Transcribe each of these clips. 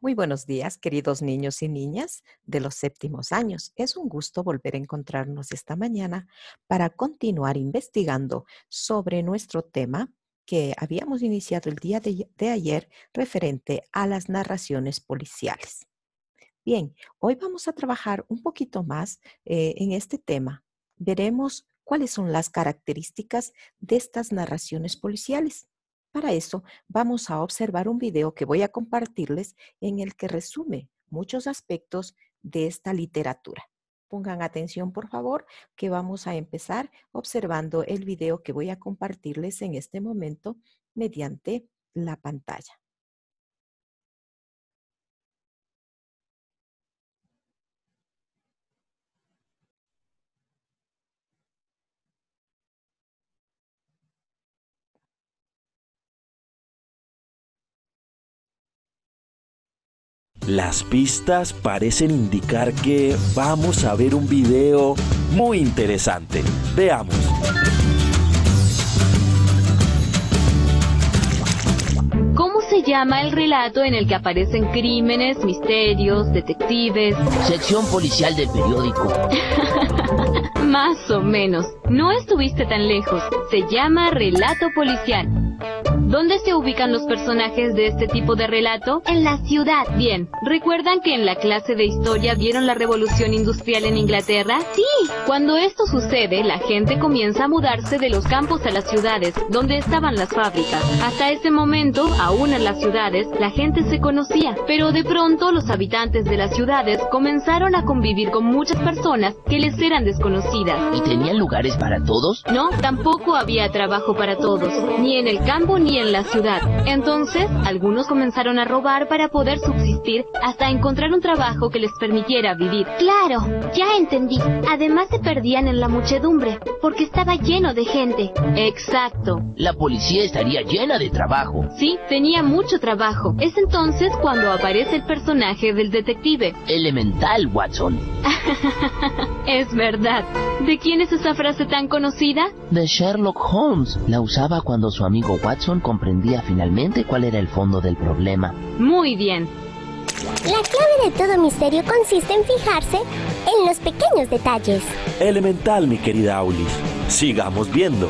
Muy buenos días, queridos niños y niñas de los séptimos años. Es un gusto volver a encontrarnos esta mañana para continuar investigando sobre nuestro tema que habíamos iniciado el día de ayer referente a las narraciones policiales. Bien, hoy vamos a trabajar un poquito más en este tema. Veremos cuáles son las características de estas narraciones policiales. Para eso, vamos a observar un video que voy a compartirles en el que resume muchos aspectos de esta literatura. Pongan atención, por favor, que vamos a empezar observando el video que voy a compartirles en este momento mediante la pantalla. Las pistas parecen indicar que vamos a ver un video muy interesante. Veamos. ¿Cómo se llama el relato en el que aparecen crímenes, misterios, detectives? Sección policial del periódico. Más o menos. No estuviste tan lejos. Se llama relato policial. ¿Dónde se ubican los personajes de este tipo de relato? En la ciudad. Bien, ¿recuerdan que en la clase de historia vieron la revolución industrial en Inglaterra? Sí. Cuando esto sucede, la gente comienza a mudarse de los campos a las ciudades, donde estaban las fábricas. Hasta ese momento, aún en las ciudades, la gente se conocía, pero de pronto los habitantes de las ciudades comenzaron a convivir con muchas personas que les eran desconocidas. ¿Y tenían lugares para todos? No, tampoco había trabajo para todos, ni en el campo ni en la ciudad. Entonces, algunos comenzaron a robar para poder subsistir hasta encontrar un trabajo que les permitiera vivir. Claro, ya entendí. Además se perdían en la muchedumbre, porque estaba lleno de gente. Exacto. La policía estaría llena de trabajo. Sí, tenía mucho trabajo. Es entonces cuando aparece el personaje del detective. Elemental, Watson. Es verdad. ¿De quién es esa frase tan conocida? De Sherlock Holmes. La usaba cuando su amigo Watson comprendía finalmente cuál era el fondo del problema. Muy bien. La clave de todo misterio consiste en fijarse en los pequeños detalles. Elemental, mi querida Aulis. Sigamos viendo.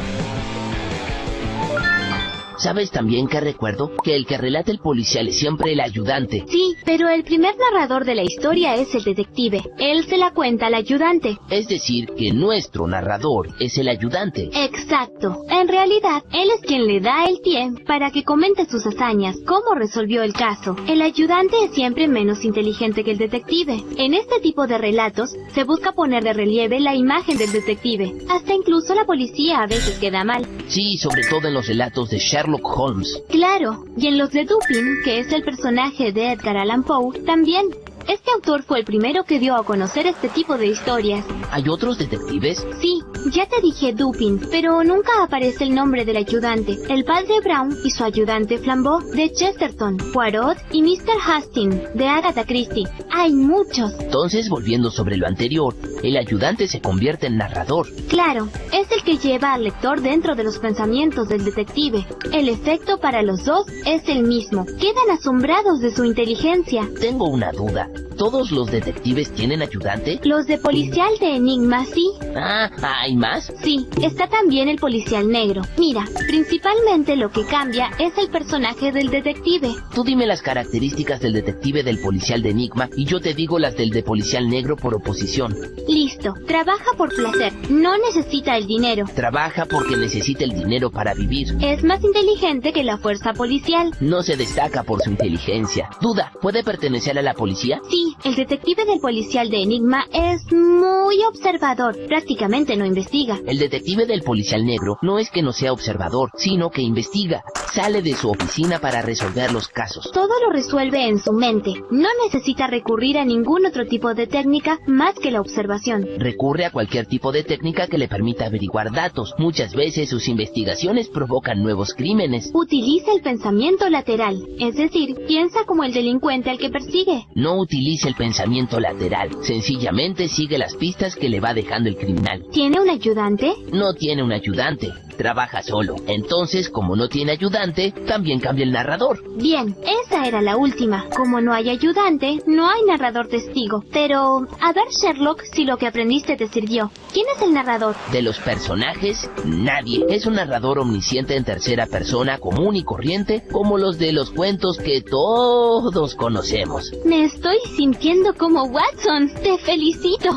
¿Sabes también que recuerdo? Que el que relata el policial es siempre el ayudante. Sí, pero el primer narrador de la historia es el detective. Él se la cuenta al ayudante. Es decir, que nuestro narrador es el ayudante. Exacto. En realidad, él es quien le da el pie para que comente sus hazañas, cómo resolvió el caso. El ayudante es siempre menos inteligente que el detective. En este tipo de relatos, se busca poner de relieve la imagen del detective. Hasta incluso la policía a veces queda mal. Sí, sobre todo en los relatos de Sherlock Holmes. Claro, y en los de Dupin, que es el personaje de Edgar Allan Poe, también. Este autor fue el primero que dio a conocer este tipo de historias. ¿Hay otros detectives? Sí, ya te dije Dupin, pero nunca aparece el nombre del ayudante. El padre Brown y su ayudante Flambeau de Chesterton, Poirot y Mr. Hastings de Agatha Christie. Hay muchos. Entonces, volviendo sobre lo anterior, el ayudante se convierte en narrador. Claro, es el que lleva al lector dentro de los pensamientos del detective. El efecto para los dos es el mismo. Quedan asombrados de su inteligencia. Tengo una duda. ¿Todos los detectives tienen ayudante? Los de policial de Enigma, sí. Ah, ¿hay más? Sí, está también el policial negro. Mira, principalmente lo que cambia es el personaje del detective. Tú dime las características del detective del policial de Enigma y yo te digo las del de policial negro por oposición. Listo. Trabaja por placer. No necesita el dinero. Trabaja porque necesita el dinero para vivir. Es más inteligente que la fuerza policial. No se destaca por su inteligencia. Duda, ¿puede pertenecer a la policía? Sí, el detective del policial de Enigma es muy observador. Prácticamente no investiga. El detective del policial negro no es que no sea observador, sino que investiga. Sale de su oficina para resolver los casos. Todo lo resuelve en su mente. No necesita recurrir a ningún otro tipo de técnica más que la observación. Recurre a cualquier tipo de técnica que le permita averiguar datos. Muchas veces sus investigaciones provocan nuevos crímenes. Utiliza el pensamiento lateral, es decir, piensa como el delincuente al que persigue. No utiliza el pensamiento lateral, sencillamente sigue las pistas que le va dejando el criminal. ¿Tiene un ayudante? No tiene un ayudante. trabaja solo. Entonces, como no tiene ayudante, también cambia el narrador. Bien, esa era la última. Como no hay ayudante, no hay narrador testigo. Pero, a ver, Sherlock, si lo que aprendiste te sirvió. ¿Quién es el narrador? De los personajes, nadie. Es un narrador omnisciente en tercera persona, común y corriente, como los de los cuentos que todos conocemos. Me estoy sintiendo como Watson. Te felicito.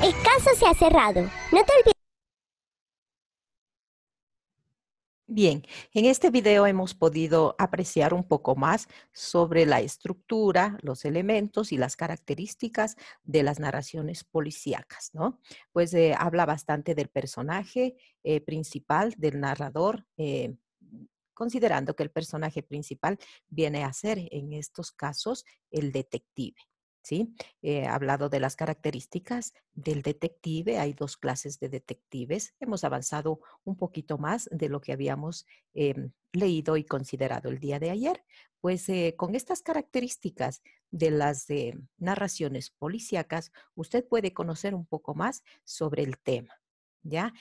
El caso se ha cerrado. No te olvides. Bien, en este video hemos podido apreciar un poco más sobre la estructura, los elementos y las características de las narraciones policíacas, ¿no? Pues habla bastante del personaje principal, del narrador, considerando que el personaje principal viene a ser en estos casos el detective. ¿Sí? Ha hablado de las características del detective. Hay dos clases de detectives. Hemos avanzado un poquito más de lo que habíamos leído y considerado el día de ayer. Pues con estas características de las narraciones policíacas, usted puede conocer un poco más sobre el tema, ¿ya?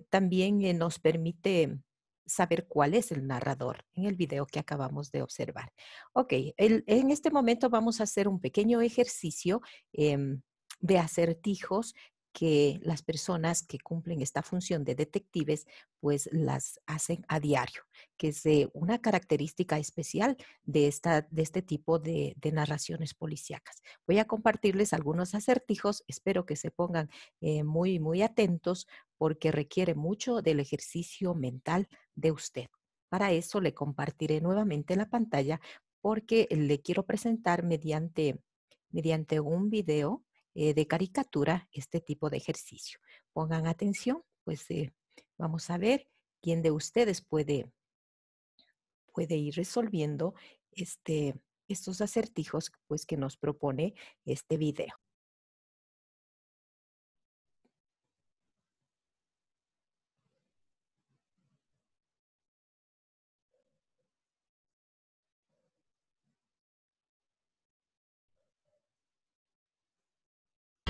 También nos permite saber cuál es el narrador en el video que acabamos de observar. Ok, en este momento vamos a hacer un pequeño ejercicio de acertijos que las personas que cumplen esta función de detectives pues las hacen a diario, que es una característica especial de este tipo de narraciones policíacas. Voy a compartirles algunos acertijos, espero que se pongan muy atentos porque requiere mucho del ejercicio mental de usted. Para eso le compartiré nuevamente la pantalla porque le quiero presentar mediante un video de caricatura este tipo de ejercicio. Pongan atención, pues vamos a ver quién de ustedes puede ir resolviendo estos acertijos pues, que nos propone este video.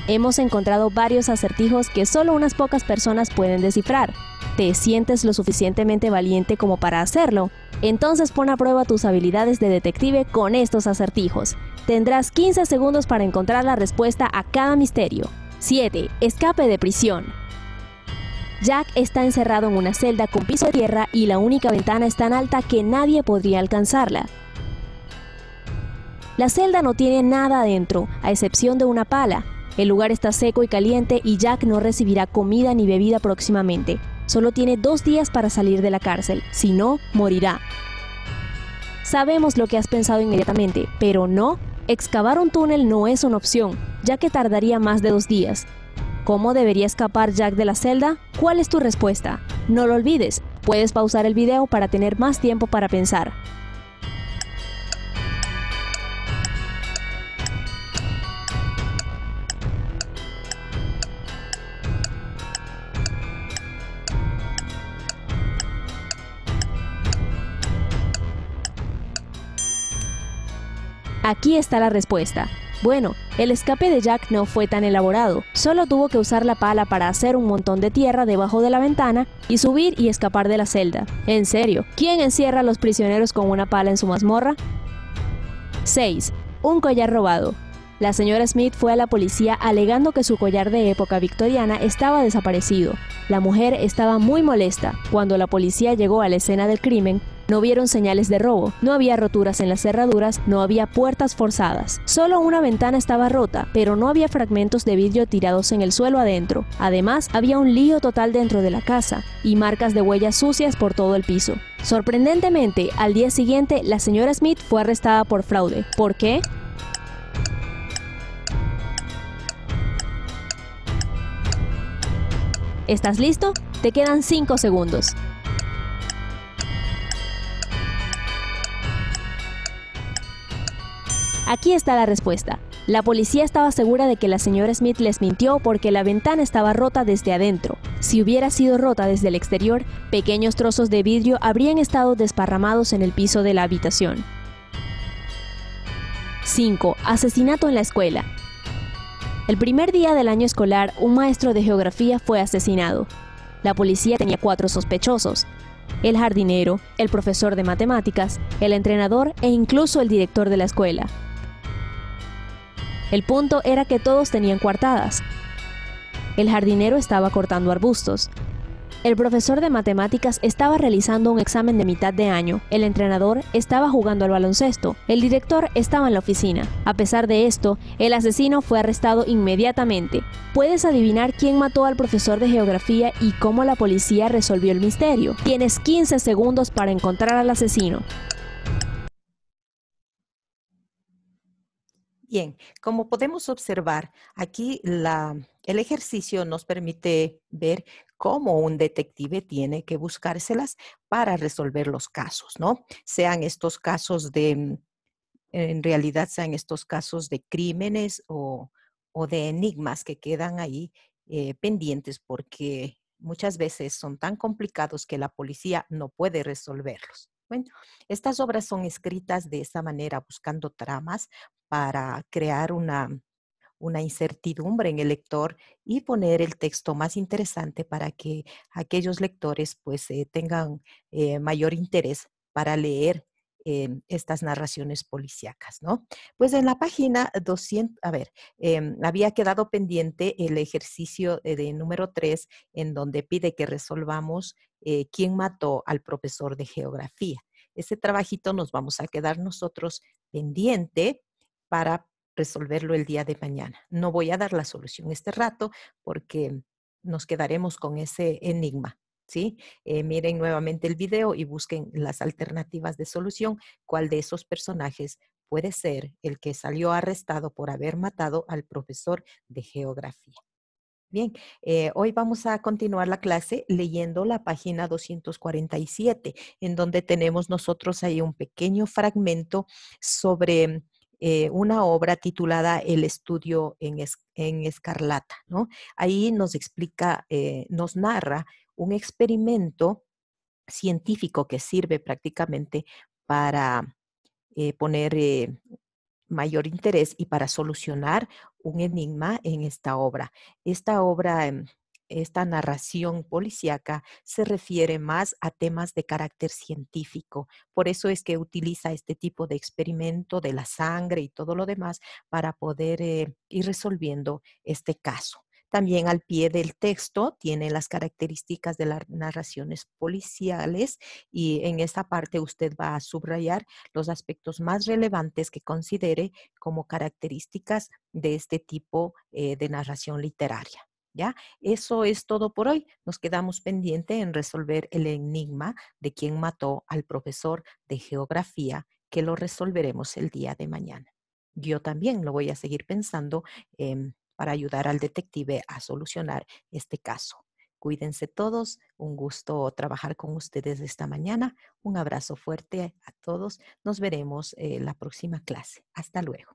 Hemos encontrado varios acertijos que solo unas pocas personas pueden descifrar. ¿Te sientes lo suficientemente valiente como para hacerlo? Entonces pon a prueba tus habilidades de detective con estos acertijos. Tendrás 15 segundos para encontrar la respuesta a cada misterio. 7. Escape de prisión. Jack está encerrado en una celda con piso de tierra y la única ventana es tan alta que nadie podría alcanzarla. La celda no tiene nada adentro, a excepción de una pala. El lugar está seco y caliente y Jack no recibirá comida ni bebida próximamente. Solo tiene 2 días para salir de la cárcel, si no, morirá. Sabemos lo que has pensado inmediatamente, pero no, excavar un túnel no es una opción, ya que tardaría más de 2 días. ¿Cómo debería escapar Jack de la celda? ¿Cuál es tu respuesta? No lo olvides, puedes pausar el video para tener más tiempo para pensar. Aquí está la respuesta. Bueno, el escape de Jack no fue tan elaborado, solo tuvo que usar la pala para hacer un montón de tierra debajo de la ventana y subir y escapar de la celda. En serio, ¿quién encierra a los prisioneros con una pala en su mazmorra? 6. Un collar robado. La señora Smith fue a la policía alegando que su collar de época victoriana estaba desaparecido. La mujer estaba muy molesta. Cuando la policía llegó a la escena del crimen, no vieron señales de robo, no había roturas en las cerraduras, no había puertas forzadas. Solo una ventana estaba rota, pero no había fragmentos de vidrio tirados en el suelo adentro. Además, había un lío total dentro de la casa y marcas de huellas sucias por todo el piso. Sorprendentemente, al día siguiente, la señora Smith fue arrestada por fraude. ¿Por qué? ¿Estás listo? Te quedan 5 segundos. Aquí está la respuesta. La policía estaba segura de que la señora Smith les mintió porque la ventana estaba rota desde adentro. Si hubiera sido rota desde el exterior, pequeños trozos de vidrio habrían estado desparramados en el piso de la habitación. 5. Asesinato en la escuela. El primer día del año escolar, un maestro de geografía fue asesinado. La policía tenía 4 sospechosos: el jardinero, el profesor de matemáticas, el entrenador e incluso el director de la escuela. El punto era que todos tenían coartadas. El jardinero estaba cortando arbustos. El profesor de matemáticas estaba realizando un examen de mitad de año. El entrenador estaba jugando al baloncesto. El director estaba en la oficina. A pesar de esto, el asesino fue arrestado inmediatamente. ¿Puedes adivinar quién mató al profesor de geografía y cómo la policía resolvió el misterio? Tienes 15 segundos para encontrar al asesino. Bien, como podemos observar, aquí el ejercicio nos permite ver cómo un detective tiene que buscárselas para resolver los casos, ¿no? Sean estos casos en realidad sean estos casos de crímenes o de enigmas que quedan ahí pendientes porque muchas veces son tan complicados que la policía no puede resolverlos. Bueno, estas obras son escritas de esa manera, buscando tramas para crear una incertidumbre en el lector y poner el texto más interesante para que aquellos lectores pues tengan mayor interés para leer estas narraciones policíacas, ¿no? Pues en la página 200, a ver, había quedado pendiente el ejercicio de número 3 en donde pide que resolvamos quién mató al profesor de geografía. Ese trabajito nos vamos a quedar nosotros pendiente para resolverlo el día de mañana. No voy a dar la solución este rato porque nos quedaremos con ese enigma, ¿sí? Miren nuevamente el video y busquen las alternativas de solución. ¿Cuál de esos personajes puede ser el que salió arrestado por haber matado al profesor de geografía? Bien, hoy vamos a continuar la clase leyendo la página 247, en donde tenemos nosotros ahí un pequeño fragmento sobre una obra titulada El estudio en escarlata, ¿no? Ahí nos explica, nos narra un experimento científico que sirve prácticamente para poner mayor interés y para solucionar un enigma en esta obra. Esta obra, esta narración policíaca se refiere más a temas de carácter científico. Por eso es que utiliza este tipo de experimento de la sangre y todo lo demás para poder ir resolviendo este caso. También al pie del texto tiene las características de las narraciones policiales y en esta parte usted va a subrayar los aspectos más relevantes que considere como características de este tipo de narración literaria. ¿Ya? Eso es todo por hoy. Nos quedamos pendientes en resolver el enigma de quién mató al profesor de geografía, que lo resolveremos el día de mañana. Yo también lo voy a seguir pensando para ayudar al detective a solucionar este caso. Cuídense todos. Un gusto trabajar con ustedes esta mañana. Un abrazo fuerte a todos. Nos veremos la próxima clase. Hasta luego.